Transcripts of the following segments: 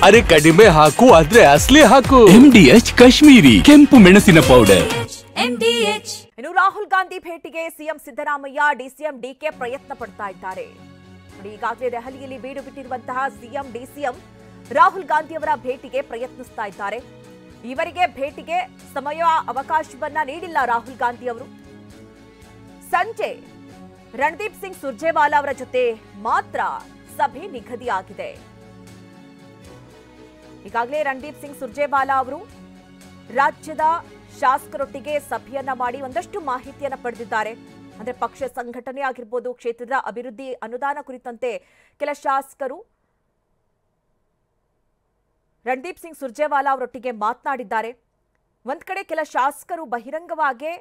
ಅರೆ ಕಡಿಮೆ ಹಾಕು ಆದ್ರೆ ಅಸಲಿ ಹಾಕು. MDH ಕಾಶ್ಮೀರಿ ಕೆಂಪು ಮೆಣಸಿನ ಪೌಡರ್. ಇನ್ನು ರಾಹುಲ್ ಗಾಂಧಿ ಭೇಟಿಗೆ ಸಿಎಂ ಸಿದ್ದರಾಮಯ್ಯ ಡಿಸಿಎಂ ಡಿಕೆ ಪ್ರಯತ್ನ ಪಡ್ತಾ ಇದ್ದಾರೆ. ಈಗಾಗಲೇ ದೆಹಲಿಯಲ್ಲಿ ಬೀಡು ಬಿಟ್ಟಿರುವಂತಹ ಸಿಎಂ ಡಿಸಿಎಂ ರಾಹುಲ್ ಗಾಂಧಿ ಅವರ ಭೇಟಿಗೆ ಪ್ರಯತ್ನಿಸ್ತಾ ಇದ್ದಾರೆ. ಇವರಿಗೆ ಭೇಟಿಗೆ ಸಮಯ ಅವಕಾಶವನ್ನ ನೀಡಿಲ್ಲ ರಾಹುಲ್ ಗಾಂಧಿ ಅವರು. ಸಂಜೆ ರಣದೀಪ್ ಸಿಂಗ್ ಸುರ್ಜೇವಾಲಾ ಅವರ ಜೊತೆ ಮಾತ್ರ ಸಭೆ ನಿಗದಿಯಾಗಿದೆ. ಈಗಾಗಲೇ ರಣದೀಪ್ ಸಿಂಗ್ ಸುರ್ಜೇವಾಲಾ ಅವರು ರಾಜ್ಯದ ಶಾಸಕರೊಟ್ಟಿಗೆ ಸಭೆಯನ್ನ ಮಾಡಿ ಒಂದಷ್ಟು ಮಾಹಿತಿಯನ್ನ ಪಡೆದಿದ್ದಾರೆ. ಅಂದ್ರೆ ಪಕ್ಷ ಸಂಘಟನೆ ಆಗಿರ್ಬೋದು, ಕ್ಷೇತ್ರದ ಅಭಿವೃದ್ಧಿ ಅನುದಾನ ಕುರಿತಂತೆ ಕೆಲ ಶಾಸಕರು ರಣದೀಪ್ ಸಿಂಗ್ ಸುರ್ಜೇವಾಲಾ ಅವರೊಟ್ಟಿಗೆ ಮಾತನಾಡಿದ್ದಾರೆ. ಒಂದ್ ಕಡೆ ಕೆಲ ಶಾಸಕರು ಬಹಿರಂಗವಾಗಿ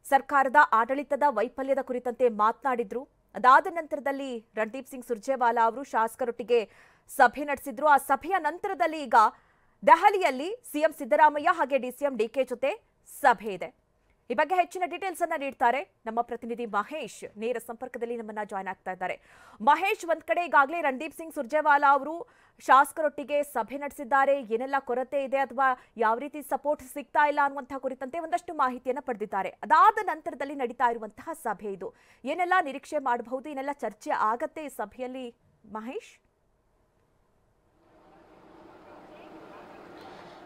ಸರ್ಕಾರದ ಆಡಳಿತದ ವೈಫಲ್ಯದ ಕುರಿತಂತೆ ಮಾತನಾಡಿದ್ರು. ಅದಾದ ನಂತರದಲ್ಲಿ ರಣದೀಪ್ ಸಿಂಗ್ ಸುರ್ಜೇವಾಲಾ ಅವರು ಶಾಸಕರೊಟ್ಟಿಗೆ ಸಭೆ ನಡೆಸಿದ್ರು. ಆ ಸಭೆಯ ನಂತರದಲ್ಲಿ ಈಗ ದೆಹಲಿಯಲ್ಲಿ ಸಿಎಂ ಸಿದ್ದರಾಮಯ್ಯ ಹಾಗೆ ಡಿಸಿಎಂ ಡಿಕೆ ಜೊತೆ ಸಭೆ ಇದೆ. ಈ ಬಗ್ಗೆ ಹೆಚ್ಚಿನ ಡೀಟೇಲ್ಸ್ ಅನ್ನ ನೀಡ್ತಾರೆ ನಮ್ಮ ಪ್ರತಿನಿಧಿ ಮಹೇಶ್. ನೇರ ಸಂಪರ್ಕದಲ್ಲಿ ನಮ್ಮನ್ನ ಜಾಯ್ನ್ ಆಗ್ತಾ ಇದ್ದಾರೆ. ಮಹೇಶ್, ಒಂದ್ ಕಡೆ ಈಗಾಗಲೇ ರಣದೀಪ್ ಸಿಂಗ್ ಸುರ್ಜೇವಾಲಾ ಅವರು ಶಾಸಕರೊಟ್ಟಿಗೆ ಸಭೆ ನಡೆಸಿದ್ದಾರೆ. ಏನೆಲ್ಲ ಕೊರತೆ ಇದೆ ಅಥವಾ ಯಾವ ರೀತಿ ಸಪೋರ್ಟ್ ಸಿಗ್ತಾ ಇಲ್ಲ ಅನ್ನುವಂತಹ ಕುರಿತಂತೆ ಒಂದಷ್ಟು ಮಾಹಿತಿಯನ್ನ ಪಡೆದಿದ್ದಾರೆ. ಅದಾದ ನಂತರದಲ್ಲಿ ನಡೀತಾ ಇರುವಂತಹ ಸಭೆ ಇದು. ಏನೆಲ್ಲ ನಿರೀಕ್ಷೆ ಮಾಡಬಹುದು, ಏನೆಲ್ಲ ಚರ್ಚೆ ಆಗತ್ತೆ ಈ ಸಭೆಯಲ್ಲಿ ಮಹೇಶ್?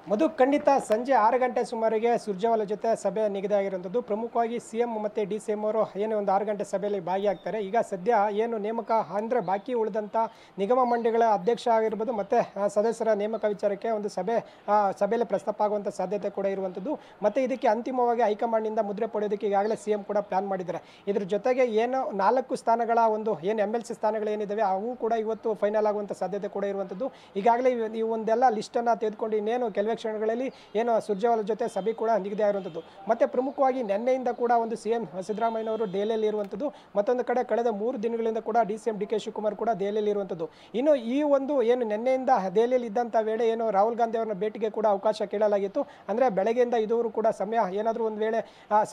ಮಧು, ಖಂಡಿತ ಸಂಜೆ 6 ಗಂಟೆ ಸುಮಾರಿಗೆ ಸುರ್ಜೇವಾಲಾ ಜೊತೆ ಸಭೆ ನಿಗದಿಯಾಗಿರುವಂಥದ್ದು. ಪ್ರಮುಖವಾಗಿ ಸಿಎಂ ಮತ್ತು ಡಿಸಿಎಂ ಅವರು ಏನು ಒಂದು 6 ಗಂಟೆ ಸಭೆಯಲ್ಲಿ ಭಾಗಿಯಾಗ್ತಾರೆ. ಈಗ ಸದ್ಯ ಏನು ನೇಮಕ ಅಂದರೆ ಬಾಕಿ ಉಳಿದಂಥ ನಿಗಮ ಮಂಡಳಿಗಳ ಅಧ್ಯಕ್ಷ ಆಗಿರ್ಬೋದು ಮತ್ತು ಸದಸ್ಯರ ನೇಮಕ ವಿಚಾರಕ್ಕೆ ಒಂದು ಸಭೆಯಲ್ಲಿ ಪ್ರಸ್ತಾಪ ಆಗುವಂಥ ಸಾಧ್ಯತೆ ಕೂಡ ಇರುವಂಥದ್ದು. ಮತ್ತು ಇದಕ್ಕೆ ಅಂತಿಮವಾಗಿ ಹೈಕಮಾಂಡ್ನಿಂದ ಮುದ್ರೆ ಪಡೆಯೋದಕ್ಕೆ ಈಗಾಗಲೇ ಸಿಎಂ ಕೂಡ ಪ್ಲಾನ್ ಮಾಡಿದ್ದಾರೆ. ಇದ್ರ ಜೊತೆಗೆ ಏನು 4 ಸ್ಥಾನಗಳ ಒಂದು ಏನು MLC ಸ್ಥಾನಗಳು ಏನಿದ್ದಾವೆ ಅವು ಕೂಡ ಇವತ್ತು ಫೈನಲ್ ಆಗುವಂಥ ಸಾಧ್ಯತೆ ಕೂಡ ಇರುವಂಥದ್ದು. ಈಗಾಗಲೇ ಈ ಒಂದೆಲ್ಲ ಲಿಸ್ಟನ್ನು ತೆಗೆದುಕೊಂಡು ಇನ್ನೇನು ಕೆಲವೇ ಕ್ಷಣಗಳಲ್ಲಿ ಏನು ಸುರ್ಜೇವಾಲಾ ಜೊತೆ ಸಭೆ ಕೂಡ ನಿಗದಿಯಾಗಿರುವಂಥದ್ದು. ಮತ್ತು ಪ್ರಮುಖವಾಗಿ ನಿನ್ನೆಯಿಂದ ಕೂಡ ಒಂದು ಸಿಎಂ ಸಿದ್ದರಾಮಯ್ಯನವರು ದೆಹಲಿಯಲ್ಲಿ ಇರುವಂಥದ್ದು. ಮತ್ತೊಂದು ಕಡೆ ಕಳೆದ 3 ದಿನಗಳಿಂದ ಕೂಡ ಡಿಸಿಎಂ ಡಿಕೆ ಶಿವಕುಮಾರ್ ಕೂಡ ದೆಹಲಿಯಲ್ಲಿ ಇರುವಂಥದ್ದು. ಇನ್ನು ಈ ಒಂದು ಏನು ನಿನ್ನೆಯಿಂದ ದೆಹಲಿಯಲ್ಲಿ ಇದ್ದಂಥ ವೇಳೆ ಏನು ರಾಹುಲ್ ಗಾಂಧಿ ಅವರ ಭೇಟಿಗೆ ಕೂಡ ಅವಕಾಶ ಕೇಳಲಾಗಿತ್ತು. ಅಂದರೆ ಬೆಳಗ್ಗೆಯಿಂದ ಇದುವರೆಗೂ ಕೂಡ ಸಮಯ ಏನಾದರೂ ಒಂದು ವೇಳೆ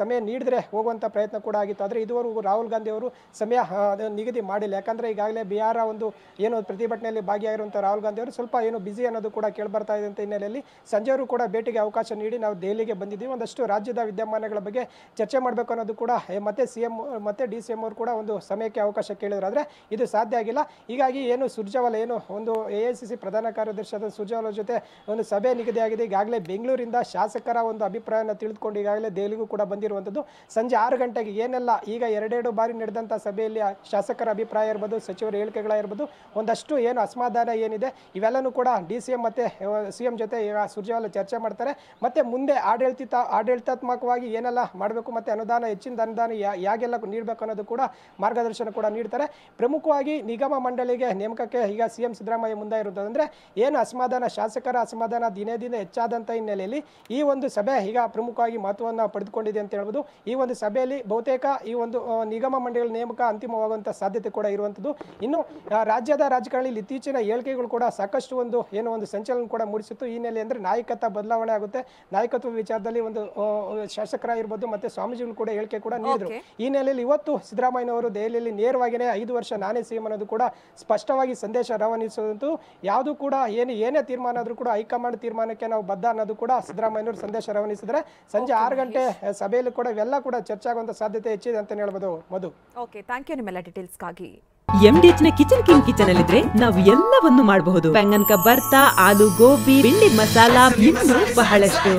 ಸಮಯ ನೀಡಿದ್ರೆ ಹೋಗುವಂಥ ಪ್ರಯತ್ನ ಕೂಡ ಆಗಿತ್ತು. ಆದರೆ ಇದುವರೆಗೂ ರಾಹುಲ್ ಗಾಂಧಿ ಅವರು ಸಮಯ ನಿಗದಿ ಮಾಡಿಲ್ಲ. ಯಾಕಂದರೆ ಈಗಾಗಲೇ ಬಿಹಾರ ಒಂದು ಏನು ಪ್ರತಿಭಟನೆಯಲ್ಲಿ ಭಾಗಿಯಾಗಿರುವಂಥ ರಾಹುಲ್ ಗಾಂಧಿ ಅವರು ಸ್ವಲ್ಪ ಏನು ಬಿಸಿ ಅನ್ನೋದು ಕೂಡ ಕೇಳ್ಬರ್ತಾ ಇದೆ ಅಂತ ಹಿನ್ನೆಲೆಯಲ್ಲಿ ಸಂಜೆಯವರು ಕೂಡ ಭೇಟಿಗೆ ಅವಕಾಶ ನೀಡಿ ನಾವು ದೆಹಲಿಗೆ ಬಂದಿದ್ದೀವಿ, ಒಂದಷ್ಟು ರಾಜ್ಯದ ವಿದ್ಯಮಾನಗಳ ಬಗ್ಗೆ ಚರ್ಚೆ ಮಾಡಬೇಕು ಅನ್ನೋದು ಕೂಡ ಮತ್ತೆ ಸಿಎಂ ಮತ್ತು ಡಿಸಿಎಂ ಅವರು ಕೂಡ ಒಂದು ಸಮಯಕ್ಕೆ ಅವಕಾಶ ಕೇಳಿದ್ರು. ಆದರೆ ಇದು ಸಾಧ್ಯ ಆಗಿಲ್ಲ. ಹೀಗಾಗಿ ಏನು ಸುರ್ಜೇವಾಲಾ ಏನು ಒಂದು AICC ಪ್ರಧಾನ ಕಾರ್ಯದರ್ಶಿಯಾದ ಸುರ್ಜೇವಾಲಾ ಜೊತೆ ಒಂದು ಸಭೆ ನಿಗದಿಯಾಗಿದೆ. ಈಗಾಗಲೇ ಬೆಂಗಳೂರಿಂದ ಶಾಸಕರ ಒಂದು ಅಭಿಪ್ರಾಯನ ತಿಳಿದುಕೊಂಡು ಈಗಾಗಲೇ ದೆಹಲಿಗೂ ಕೂಡ ಬಂದಿರುವಂಥದ್ದು. ಸಂಜೆ 6 ಗಂಟೆಗೆ ಏನೆಲ್ಲ ಈಗ 2 ಬಾರಿ ನಡೆದಂಥ ಸಭೆಯಲ್ಲಿ ಶಾಸಕರ ಅಭಿಪ್ರಾಯ ಇರ್ಬೋದು, ಸಚಿವರ ಹೇಳಿಕೆಗಳಾಗಿರ್ಬೋದು, ಒಂದಷ್ಟು ಏನು ಅಸಮಾಧಾನ ಏನಿದೆ ಇವೆಲ್ಲನೂ ಕೂಡ DCM ಮತ್ತು CM ಜೊತೆ ಈಗ ಸುರ್ಜೇವಾಲಾ ಚರ್ಚೆ ಮಾಡ್ತಾರೆ. ಮತ್ತು ಮುಂದೆ ಆಡಳಿತಾತ್ಮಕವಾಗಿ ಏನೆಲ್ಲ ಮಾಡಬೇಕು ಮತ್ತು ಹೆಚ್ಚಿನ ಅನುದಾನ ಯಾಗೆಲ್ಲ ನೀಡಬೇಕು ಅನ್ನೋದು ಕೂಡ ಮಾರ್ಗದರ್ಶನ ಕೂಡ ನೀಡ್ತಾರೆ. ಪ್ರಮುಖವಾಗಿ ನಿಗಮ ಮಂಡಳಿಗೆ ನೇಮಕಕ್ಕೆ ಈಗ ಸಿಎಂ ಸಿದ್ದರಾಮಯ್ಯ ಮುಂದೆ ಇರುತ್ತದೆ. ಅಂದರೆ ಏನು ಶಾಸಕರ ಅಸಮಾಧಾನ ದಿನೇ ದಿನೇ ಹೆಚ್ಚಾದಂಥ ಹಿನ್ನೆಲೆಯಲ್ಲಿ ಈ ಒಂದು ಸಭೆ ಈಗ ಪ್ರಮುಖವಾಗಿ ಮಹತ್ವವನ್ನು ಪಡೆದುಕೊಂಡಿದೆ ಅಂತ ಹೇಳ್ಬೋದು. ಈ ಒಂದು ಸಭೆಯಲ್ಲಿ ಬಹುತೇಕ ಈ ಒಂದು ನಿಗಮ ಮಂಡಳಿಗಳ ನೇಮಕ ಅಂತಿಮವಾಗುವಂಥ ಸಾಧ್ಯತೆ ಕೂಡ ಇರುವಂಥದ್ದು. ಇನ್ನು ರಾಜ್ಯದ ರಾಜಕಾರಣದಲ್ಲಿ ಇತ್ತೀಚಿನ ಹೇಳಿಕೆಗಳು ಕೂಡ ಸಾಕಷ್ಟು ಒಂದು ಸಂಚಲನ ಕೂಡ ಮೂಡಿಸಿತ್ತು. ಈ ಹಿನ್ನೆಲೆ ಅಂದರೆ ನಾಯಕತ್ವ ಬದಲಾವಣೆ ಆಗುತ್ತೆ. ನಾಯಕತ್ವ ವಿಚಾರದಲ್ಲಿ ಒಂದು ಶಾಸಕರಾಗಿರ್ಬೋದು ಮತ್ತು ಸ್ವಾಮೀಜಿಗಳು ಕೂಡ ಹೇಳಿಕೆ ಕೂಡ ನೀಡಿದರು. ಈ ಹಿನ್ನೆಲೆಯಲ್ಲಿ ಇವತ್ತು ಸಿದ್ದರಾಮಯ್ಯನವರು ದೆಹಲಿಯಲ್ಲಿ ನೇರವಾಗಿಯೇ 5 ವರ್ಷ ನಾನೇ ಸಿಎಂ ಅನ್ನೋದು ಕೂಡ ಸ್ಪಷ್ಟವಾಗಿ ಸಂದೇಶ ರವಾನಿಸುವಂತೂ. ಯಾವುದು ಕೂಡ ಏನೇ ತೀರ್ಮಾನ ಆದರೂ ಕೂಡ ಹೈಕಮಾಂಡ್ ತೀರ್ಮಾನಕ್ಕೆ ನಾವು ಬದ್ಧ ಅನ್ನೋದು ಕೂಡ ಸಿದ್ದರಾಮಯ್ಯನವರು ಸಂದೇಶ ರವಾನಿಸಿದರೆ ಸಂಜೆ 6 ಗಂಟೆ ಸಭೆಯಲ್ಲಿ ಕೂಡ ಇವೆಲ್ಲ ಕೂಡ ಚರ್ಚೆ ಆಗುವಂಥ ಸಾಧ್ಯತೆ ಹೆಚ್ಚಿದೆ ಅಂತ ಹೇಳ್ಬೋದು. ಮಧು, ಓಕೆ, ಥ್ಯಾಂಕ್ ಯು ನಿಮ್ಮೆಲ್ಲ ಡೀಟೇಲ್ಸ್ಗಾಗಿ. MDH ನ ಕಿಚನ್ ಅಲ್ಲಿ ನಾವು ಎಲ್ಲವನ್ನು ಮಾಡಬಹುದು. ಬೆಂಗನ್ ಕ ಬರ್ತಾ, ಆಲೂ ಗೋಬಿ, ಬಿಂಡಿ ಮಸಾಲಾ, ಇನ್ನೂ ಬಹಳಷ್ಟು.